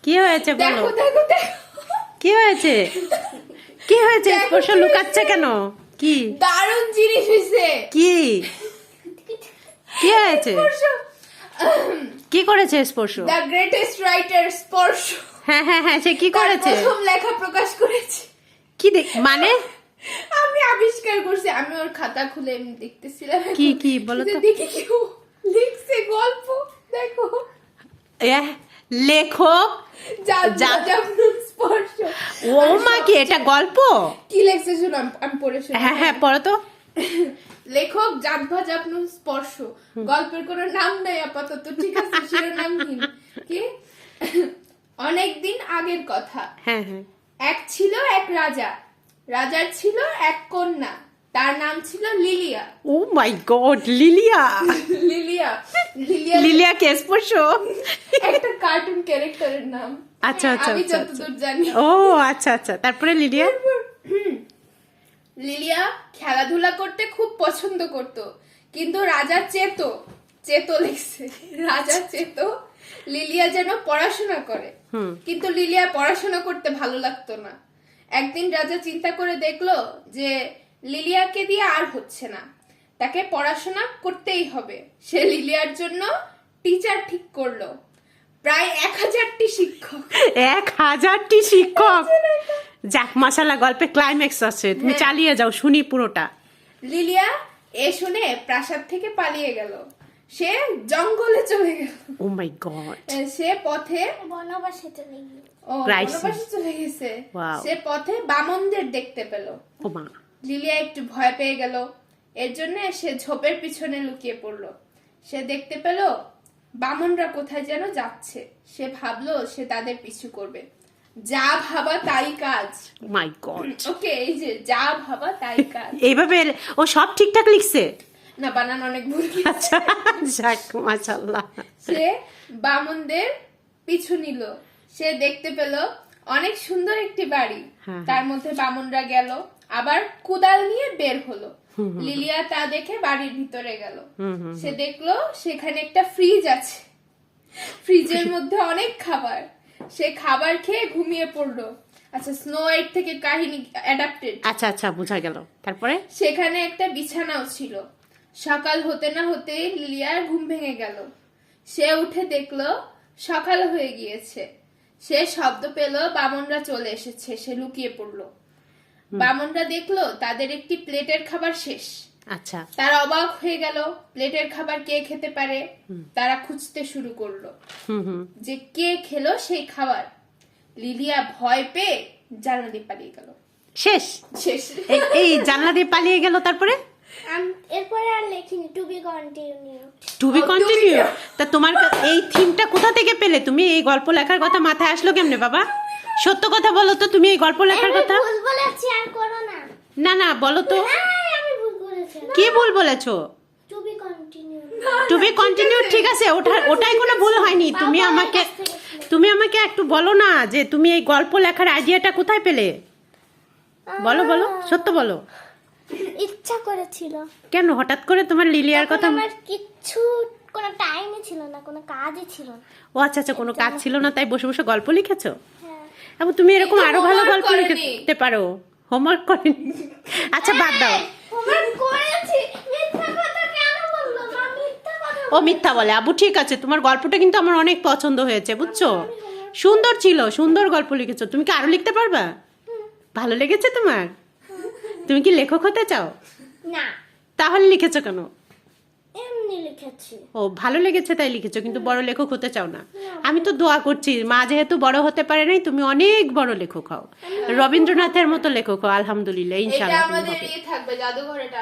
কি হয়েছে বলো? দেখো দেখো দেখো কি হয়েছে? কি হয়েছে? স্পর্শ লুকাচ্ছে কেন? কি দারুণ জিনিস হইছে। কি কি হয়েছে? স্পর্শ, কি করেছে স্পর্শ? দ্য গ্রেটেস্ট রাইটার স্পর্শ হ্যাঁ হ্যাঁ হ্যাঁ, সে কি তার করেছে? প্রথম লেখা প্রকাশ করেছে। কি মানে আমি আবিষ্কার করছি, আমি ওর খাতা খুলে এমনি দেখতেছিলাম। কি কি বলো তো? দেখি কি ও লিখছে গল্প, দেখো। লেখক স্পর্শ। ও মা, কি এটা গল্প? কি লেখছে শুনো, আমি পড়ে শুনি। হ্যাঁ হ্যাঁ, পড়ো তো। লেখক জাভা স্পর্শ। গল্পের কোনো নাম নাই আপাতত, ঠিক আছে, শিরোনামহীন। কি? অনেকদিন আগের কথা। হ্যাঁ হ্যাঁ। এক ছিল এক রাজা, রাজার ছিল এক কন্যা, তার নাম ছিল Lilia. Oh my God, Lilia. Lilia Lilia Lilia কে স্পর্শ? একটা কার্টুন ক্যারেক্টারের নাম। আচ্ছা আচ্ছা আমি আচ্ছা যতদূর জানি। ও আচ্ছা আচ্ছা, তারপরে লিলিয়া? লিলিয়া খেলাধুলা করতে খুব পছন্দ করত, কিন্তু রাজা চেতো লিখছে, রাজা চেতো লিলিয়া যেন পড়াশোনা করে। কিন্তু লিলিয়া পড়াশোনা করতে ভালো লাগতো না। একদিন রাজা চিন্তা করে দেখলো যে লিলিয়াকে দিয়ে আর হচ্ছে না, তাকে পড়াশোনা করতেই হবে। সে লিলিয়ার জন্য টিচার ঠিক করলো, প্রায় 1000টি শিক্ষক। 1000টি শিক্ষক? যাক, মাশাআল্লাহ, গল্পে ক্লাইম্যাক্স আছে, তুমি চালিয়ে যাও, শুনি পুরোটা। লিলিয়া এ শুনে প্রাসাদ থেকে পালিয়ে গেল, সে জঙ্গলে চলে গেল। ও মাই গড। সে পথে বনবাসে চলে গেল। বনবাসে চলে গেছে। সে পথে বামনদের দেখতে পেল। ও মা। লিলিয়া একটু ভয় পেয়ে গেল, এর জন্য সে ঝোপের পিছনে লুকিয়ে পড়লো। সে দেখতে পেল বামনরা কোথায় যেন যাচ্ছে। সে ভাবলো সে তাদের পিছু করবে। যা ভাবা তাই কাজ। মাই গড। ওকে, এই যে যা ভাবা তাই কাজ, এইভাবে ও সব ঠিকঠাক লিখছে? না, বানান অনেক ভুল। আচ্ছা, যাক, মাশাআল্লাহ। সে বামনদের পিছু নিল। সে দেখতে পেল অনেক সুন্দর একটি বাড়ি, তার মধ্যে বামনরা গেল, আবার কুদাল নিয়ে বের হলো। লিলিয়া তা দেখে বাড়ির ভিতরে গেল। সে দেখলো সেখানে একটা ফ্রিজ আছে, ফ্রিজের মধ্যে অনেক খাবার। সে খাবার খেয়ে ঘুমিয়ে পড়লো। আচ্ছা, স্নো হোয়াইট থেকে কাহিনী অ্যাডাপ্টেড। আচ্ছা আচ্ছা, বোঝা গেল। তারপরে? সেখানে একটা বিছানাও ছিল। সকাল হতে না হতেই লিলিয়ার ঘুম ভেঙে গেল। সে উঠে দেখলো সকাল হয়ে গিয়েছে। সে শব্দ পেল বামনরা চলে এসেছে। সে লুকিয়ে পড়লো। বামনরা দেখলো তাদের একটি প্লেটের খাবার শেষ। আচ্ছা। তারা অবাক হয়ে গেল, প্লেটের খাবার কে খেতে পারে। তারা খুঁজতে শুরু করলো যে কে খেলো সেই খাবার। লিলিয়া ভয় পেয়ে জানলা দিয়ে পালিয়ে গেল। শেষ? শেষ। এই জানলা দিয়ে পালিয়ে গেল, তারপরে? এরপরে আর লেখিনি, to be continue. To be continue? তা তোমার এই থিমটা কোথা থেকে পেলে? তুমি এই গল্প লেখার কথা মাথায় আসলো কেমনে বাবা? সত্য কথা বলো তো, তুমি এই গল্প লেখার কথা? ভুল বলেছি, আর করো না। না না, বলো তো। আমি ভুল বলেছি। কি ভুল বলেছো? To be continue. To be continue, ঠিক আছে, ওটাই কোনো ভুল হয়নি। তুমি আমাকে একটু বলো না যে তুমি এই গল্প লেখার আইডিয়াটা কোথায় পেলে? বলো বলো, সত্য বলো। ইচ্ছা করেছিল। কেন হঠাৎ করে তোমার লিলিয়ার কথা? আমার কিচ্ছু কোনো টাইমই ছিল না, কোনো কাজই ছিল না। ও আচ্ছা আচ্ছা, কোনো কাজ ছিল না, তাই বসে বসে গল্প লিখেছো? হ্যাঁ। এবং তুমি এরকম আরো ভালো গল্প করেনি। লিখতে পারো। হোমওয়ার্ক করেনি? আচ্ছা, বাদ দাও। হোমওয়ার্ক করেছি। মিথ্যা কথা কেন বললো? মা মিথ্যা কথা। ও মিথ্যা বলে? আবু ঠিক আছে, তোমার গল্পটা কিন্তু আমার অনেক পছন্দ হয়েছে, বুঝছো? সুন্দর ছিল, সুন্দর গল্প লিখেছো। তুমি কি আরো লিখতে পারবা? ভালো লেগেছে তোমার? তুমি কি লেখক হতে চাও? না, তাহলে লিখেছো কেন? এমনি লিখেছি। ও, ভালো লেগেছে তাই লিখেছো, কিন্তু বড় লেখক হতে চাও না? আমি তো দোয়া করছি, মা যেহেতু বড় হতে পারে নাই, তুমি অনেক বড় লেখক হও, রবীন্দ্রনাথের মতো লেখক হও। আলহামদুলিল্লাহ, এটা ইনশাআল্লাহ আমাদের তুমি হবে। থাকবে জাদুঘরে।